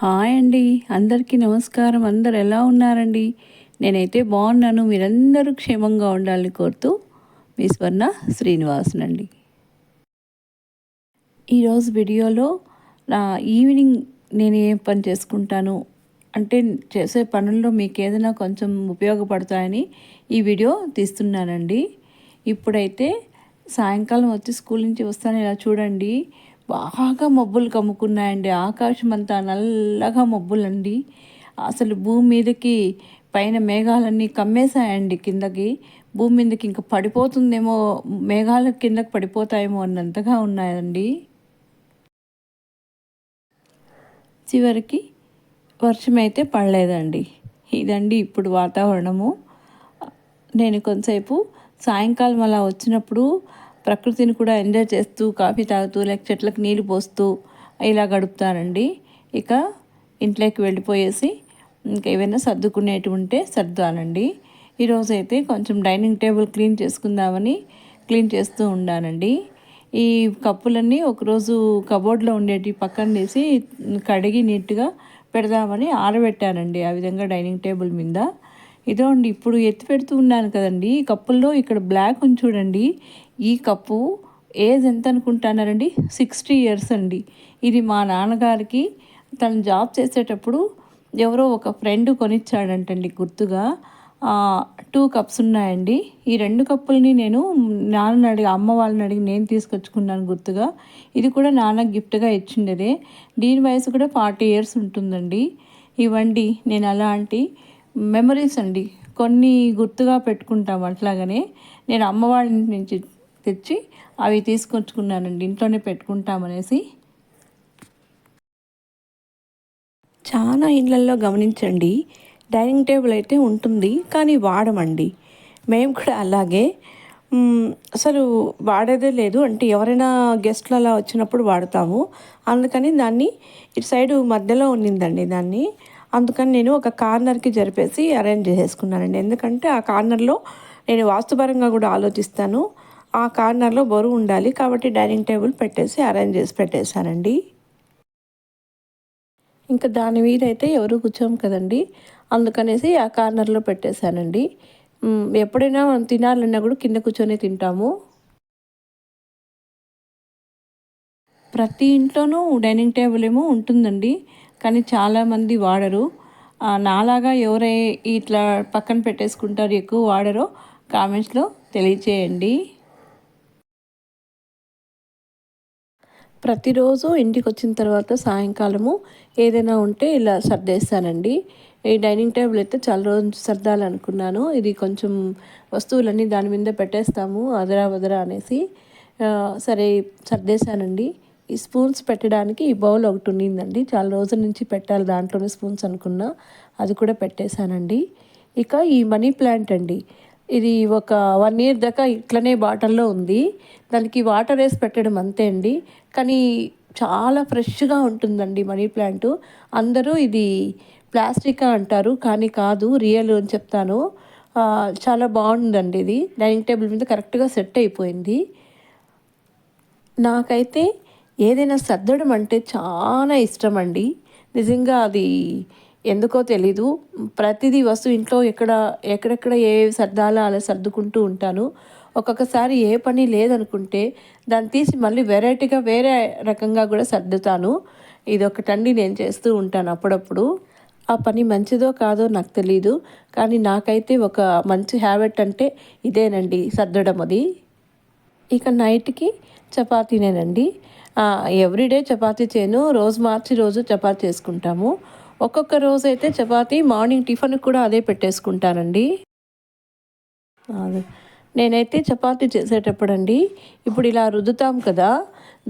Hi అండి. అందరికీ నమస్కారం. అందరు ఎలా ఉన్నారండి? నేనైతే బాగున్నాను. మీరందరూ క్షేమంగా ఉండాలని కోరుతూ మీ స్వర్ణ శ్రీనివాసనండి. ఈరోజు వీడియోలో నా ఈవినింగ్ నేను ఏం పని చేసుకుంటాను అంటే చేసే పనుల్లో మీకు ఏదైనా కొంచెం ఉపయోగపడతాయని ఈ వీడియో తీస్తున్నానండి. ఇప్పుడైతే సాయంకాలం వచ్చి స్కూల్ నుంచి వస్తాను, ఇలా చూడండి బాగా మబ్బులు కమ్ముకున్నాయండి. ఆకాశం అంతా నల్లగా మబ్బులండి. అసలు భూమి మీదకి పైన మేఘాలన్నీ కమ్మేశాయండి కిందకి. భూమి మీదకి ఇంకా పడిపోతుందేమో, మేఘాల కిందకి పడిపోతాయేమో అన్నంతగా ఉన్నాయండి. చివరికి వర్షం అయితే పడలేదండి. ఇదండి ఇప్పుడు వాతావరణము. నేను కొంతసేపు సాయంకాలం అలా వచ్చినప్పుడు ప్రకృతిని కూడా ఎంజాయ్ చేస్తూ కాఫీ తాగుతూ లేక చెట్లకు నీళ్ళు పోస్తూ ఇలా గడుపుతానండి. ఇక ఇంట్లోకి వెళ్ళిపోయేసి ఇంకా ఏమైనా సర్దుకునేటివి ఉంటే సర్దానండి. ఈరోజైతే కొంచెం డైనింగ్ టేబుల్ క్లీన్ చేసుకుందామని క్లీన్ చేస్తూ ఉండానండి. ఈ కప్పులన్నీ ఒకరోజు కబోర్డ్లో ఉండేటి పక్కన తీసి కడిగి నీట్గా పెడదామని ఆరబెట్టానండి. ఆ విధంగా డైనింగ్ టేబుల్ మీద ఇదో అండి ఇప్పుడు ఎత్తి పెడుతూ ఉన్నాను కదండి. ఈ కప్పుల్లో ఇక్కడ బ్లాక్ ఉంది చూడండి. ఈ కప్పు ఏజ్ ఎంత అనుకుంటున్నారండి? 60 ఇయర్స్ అండి. ఇది మా నాన్నగారికి తను జాబ్ చేసేటప్పుడు ఎవరో ఒక ఫ్రెండ్ కొనిచ్చాడంటండి గుర్తుగా. 2 కప్స్ ఉన్నాయండి. ఈ 2 కప్పుల్ని నేను నాన్నని అడిగి అమ్మ వాళ్ళని అడిగి నేను తీసుకొచ్చుకున్నాను గుర్తుగా. ఇది కూడా నాన్నకు గిఫ్ట్గా ఇచ్చిండేదే. దీని వయసు కూడా 40 ఇయర్స్ ఉంటుందండి. ఇవ్వండి నేను అలాంటి మెమరీస్ అండి కొన్ని గుర్తుగా పెట్టుకుంటాం. అట్లాగనే నేను అమ్మ వాళ్ళ నుంచి తెచ్చి అవి తీసుకొచ్చుకున్నానండి, ఇంట్లోనే పెట్టుకుంటామనేసి. చాలా ఇళ్ళల్లో గమనించండి, డైనింగ్ టేబుల్ అయితే ఉంటుంది కానీ వాడమండి. మేము కూడా అలాగే అసలు వాడేదే లేదు. అంటే ఎవరైనా గెస్ట్లు అలా వచ్చినప్పుడు వాడతాము. అందుకని దాన్ని ఇటు సైడు మధ్యలో ఉన్నిందండి దాన్ని. అందుకని నేను ఒక కార్నర్కి జరిపేసి అరేంజ్ చేసేసుకున్నానండి. ఎందుకంటే ఆ కార్నర్లో నేను వాస్తుపరంగా కూడా ఆలోచిస్తాను. ఆ కార్నర్లో బరువు ఉండాలి కాబట్టి డైనింగ్ టేబుల్ పెట్టేసి అరేంజ్ చేసి పెట్టేశానండి. ఇంకా దాని మీద అయితే ఎవరు కూర్చోము కదండి, అందుకనేసి ఆ కార్నర్లో పెట్టేశానండి. ఎప్పుడైనా మనం తినాలన్నా కూడా కింద కూర్చొని తింటాము. ప్రతి ఇంట్లోనూ డైనింగ్ టేబుల్ ఏమో ఉంటుందండి, కానీ చాలామంది వాడరు. నాలాగా ఎవరై ఇట్లా పక్కన పెట్టేసుకుంటారు ఎక్కువ వాడరో కామెంట్స్లో తెలియచేయండి. ప్రతిరోజు ఇంటికి వచ్చిన తర్వాత సాయంకాలము ఏదైనా ఉంటే ఇలా సర్దేస్తానండి. ఈ డైనింగ్ టేబుల్ అయితే చాలా రోజు సర్దాలనుకున్నాను. ఇది కొంచెం వస్తువులన్నీ దాని మీద పెట్టేస్తాము అదరా వదరా అనేసి సరే సర్దేశానండి. ఈ స్పూన్స్ పెట్టడానికి ఈ బౌల్ ఒకటి ఉండిందండి, చాలా రోజుల నుంచి పెట్టాలి దాంట్లోనే స్పూన్స్ అనుకున్నా, అది కూడా పెట్టేశానండి. ఇక ఈ మనీ ప్లాంట్ అండి, ఇది ఒక 1 ఇయర్ దాకా ఇట్లనే బాటిల్లో ఉంది. దానికి వాటర్ వేసి పెట్టడం అంతే అండి, కానీ చాలా ఫ్రెష్గా ఉంటుందండి మనీ ప్లాంట్. అందరూ ఇది ప్లాస్టిక్ అంటారు కానీ కాదు, రియల్ అని చెప్తాను. చాలా బాగుందండి. ఇది డైనింగ్ టేబుల్ మీద కరెక్ట్గా సెట్ అయిపోయింది. నాకైతే ఏదైనా సర్దడం అంటే చాలా ఇష్టం అండి. నిజంగా అది ఎందుకో తెలీదు. ప్రతిదీ వస్తువు ఇంట్లో ఎక్కడెక్కడ ఏ సర్దాలో అలా సర్దుకుంటూ ఉంటాను. ఒక్కొక్కసారి ఏ పని లేదనుకుంటే దాన్ని తీసి మళ్ళీ వెరైటీగా వేరే రకంగా కూడా సర్దుతాను. ఇదొకటండి నేను చేస్తూ ఉంటాను అప్పుడప్పుడు. ఆ పని మంచిదో కాదో నాకు తెలీదు, కానీ నాకైతే ఒక మంచి హ్యాబిట్ అంటే ఇదేనండి, సర్దడం అది. ఇక నైట్కి చపాతీనేనండి. ఎవ్రీడే చపాతీ చేయను, రోజు మార్చి రోజు చపాతీ చేసుకుంటాము. ఒక్కొక్క రోజు అయితే చపాతీ మార్నింగ్ టిఫిన్ కూడా అదే పెట్టేసుకుంటానండి. నేనైతే చపాతీ చేసేటప్పుడండి ఇప్పుడు ఇలా రుద్దుతాం కదా,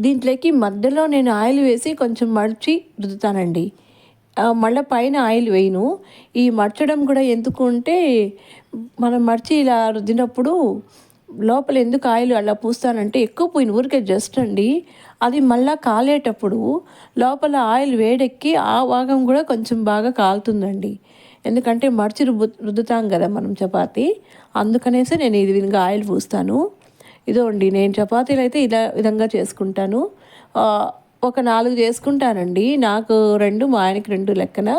దీంట్లోకి మధ్యలో నేను ఆయిల్ వేసి కొంచెం మడిచి రుద్దుతానండి. మళ్ళీ పైన ఆయిల్ వేయను. ఈ మడచడం కూడా ఎందుకు అంటే, మనం మడిచి ఇలా రుద్దినప్పుడు లోపల ఎందుకు ఆయిల్ అలా పూస్తానంటే ఎక్కువ పోయిన ఊరికే జస్ట్ అండి, అది మళ్ళీ కాలేటప్పుడు లోపల ఆయిల్ వేడెక్కి ఆ భాగం కూడా కొంచెం బాగా కాలుతుందండి. ఎందుకంటే మడిచి రుద్దుతాం కదా మనం చపాతీ, అందుకనేసి నేను ఈ విధంగా ఆయిల్ పూస్తాను. ఇదో అండి నేను చపాతీలు అయితే ఇలా విధంగా చేసుకుంటాను. ఒక 4 చేసుకుంటానండి. నాకు 2, మా ఆయనకి 2 లెక్కన.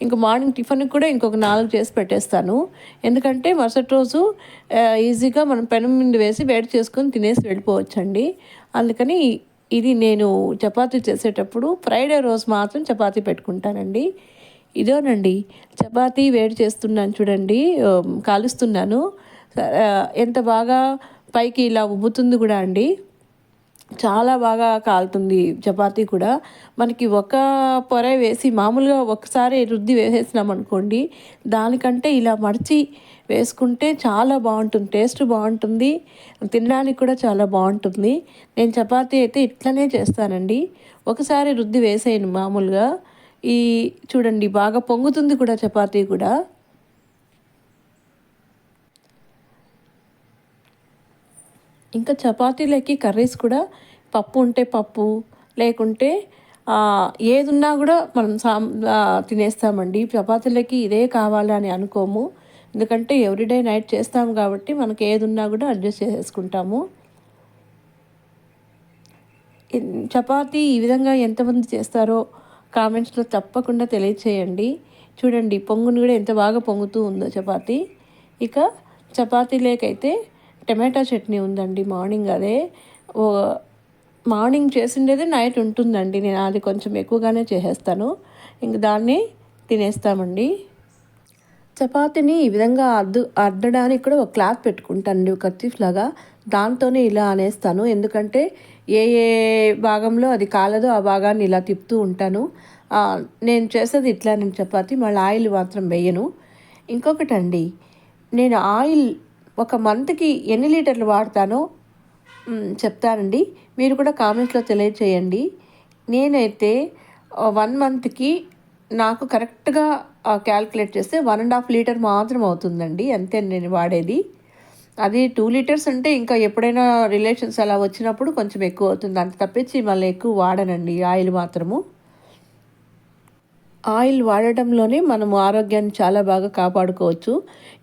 ఇంక మార్నింగ్ టిఫిన్‌కి కూడా ఇంకొక 4 చేసి పెట్టేస్తాను. ఎందుకంటే మరుసటి రోజు ఈజీగా మనం పెనం మీద వేసి వేడి చేసుకొని తినేసి వెళ్ళిపోవచ్చండి. అందుకని ఇది నేను చపాతీ చేసేటప్పుడు ఫ్రైడే రోజు మాత్రం చపాతీ పెట్టుకుంటానండి. ఇదోనండి చపాతీ వేడి చేస్తున్నాను చూడండి. కాలుస్తున్నాను. ఎంత బాగా పైకి ఇలా ఉబ్బుతుంది కూడా అండి. చాలా బాగా కాలుతుంది చపాతీ కూడా. మనకి ఒక పొర వేసి మామూలుగా ఒకసారి రుద్ది వేసేసినామనుకోండి, దానికంటే ఇలా మడిచి వేసుకుంటే చాలా బాగుంటుంది, టేస్ట్ బాగుంటుంది, తినడానికి కూడా చాలా బాగుంటుంది. నేను చపాతీ అయితే ఇట్లనే చేస్తానండి. ఒకసారి రుద్ది వేసేయను మామూలుగా. ఈ చూడండి బాగా పొంగుతుంది కూడా చపాతీ కూడా. ఇంకా చపాతీలకి కర్రీస్ కూడా పప్పు ఉంటే పప్పు, లేకుంటే ఏదున్నా కూడా మనం తినేస్తామండి. చపాతీలకి ఇదే కావాలని అనుకోము. ఎందుకంటే ఎవ్రీడే నైట్ చేస్తాము కాబట్టి మనకి ఏదున్నా కూడా అడ్జస్ట్ చేసేసుకుంటాము. చపాతీ ఈ విధంగా ఎంతమంది చేస్తారో కామెంట్స్లో తప్పకుండా తెలియచేయండి. చూడండి పొంగుని కూడా ఎంత బాగా పొంగుతూ ఉందో చపాతీ. ఇక చపాతీలేకైతే టమాటా చట్నీ ఉందండి. మార్నింగ్ అదే మార్నింగ్ చేసిండేది నైట్ ఉంటుందండి. నేను అది కొంచెం ఎక్కువగానే చేసేస్తాను. ఇంక దాన్ని తినేస్తామండి. చపాతీని ఈ విధంగా అద్దడానికి కూడా ఒక క్లాత్ పెట్టుకుంటానండి, ఒక కర్చీఫ్ లాగా. దాంతోనే ఇలా అనేస్తాను. ఎందుకంటే ఏ ఏ భాగంలో అది కాలదో ఆ భాగాన్ని ఇలా తిప్పుతూ ఉంటాను. నేను చేసేది ఇట్లా నేను చపాతీ మళ్ళీ ఆయిల్ మాత్రం వేయను. ఇంకొకటండి, నేను ఆయిల్ ఒక మంత్కి ఎన్ని లీటర్లు వాడతానో చెప్తానండి. మీరు కూడా కామెంట్స్లో తెలియచేయండి. నేనైతే 1 మంత్కి నాకు కరెక్ట్గా క్యాల్కులేట్ చేస్తే 1.5 లీటర్ మాత్రం అవుతుందండి. అంతే నేను వాడేది. అది 2 లీటర్స్ అంటే ఇంకా ఎప్పుడైనా రిలేషన్స్ అలా వచ్చినప్పుడు కొంచెం ఎక్కువ అవుతుంది. అంత తప్పించి మళ్ళీ ఎక్కువ వాడనండి ఆయిల్ మాత్రము. ఆయిల్ వాడటంలోనే మనము ఆరోగ్యాన్ని చాలా బాగా కాపాడుకోవచ్చు.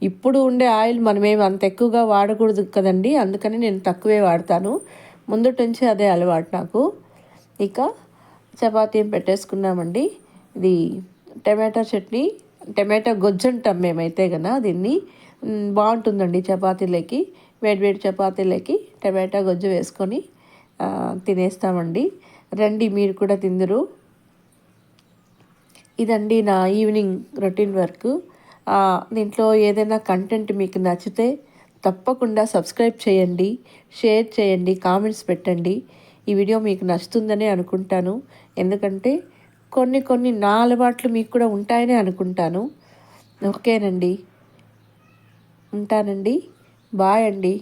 ఇప్పుడు ఉండే ఆయిల్ మనమేమి అంత ఎక్కువగా వాడకూడదు కదండి. అందుకని నేను తక్కువే వాడతాను. ముందటి నుంచి అదే అలవాటు నాకు. ఇక చపాతీ పెట్టేసుకున్నామండి. ఇది టమాటా చట్నీ, టమాటా గొజ్జు అంటాం మేమైతే కన్నా దీన్ని. బాగుంటుందండి చపాతీలకి. వేడివేడి చపాతీలకి టమాటా గొజ్జు వేసుకొని తినేస్తామండి. రండి మీరు కూడా తిందురు. ఇదండి నా ఈవినింగ్ రొటీన్ వర్క్. దీంట్లో ఏదైనా కంటెంట్ మీకు నచ్చితే తప్పకుండా సబ్స్క్రైబ్ చేయండి, షేర్ చేయండి, కామెంట్స్ పెట్టండి. ఈ వీడియో మీకు నచ్చుతుందని అనుకుంటాను. ఎందుకంటే కొన్ని నా అలవాట్లు మీకు కూడా ఉంటాయని అనుకుంటాను. ఓకేనండి, ఉంటానండి. బాయ్ అండి.